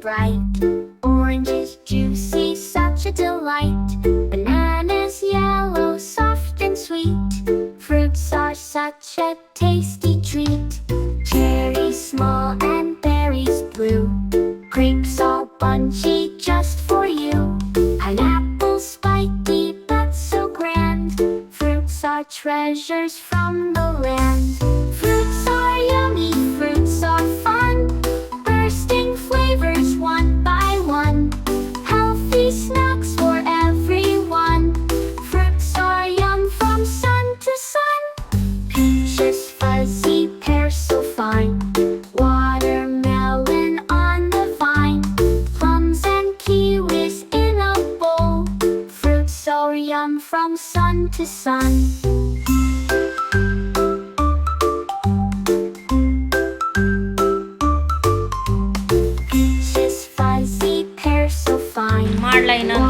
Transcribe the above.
bright. Oranges juicy, such a delight. Bananas yellow, soft and sweet. Fruits are such a tasty treat. Cherries small and berries blue. Grapes all bunchy just for you. Pineapples spiky but so grand. Fruits are treasures from the land. Fruits are yummy, fruits are fun. Bursting flavors one by one. Healthy snacks for everyone. Fruits are yum from sun to sun. Peaches fuzzy, pears so fine. Watermelon on the vine. Plums and kiwis in a bowl. Fruits are yum from sun to sun. Peaches fuzzy, pears so fine. ಮಾಡ್ಲಾ ಇನ್ನೊಂದು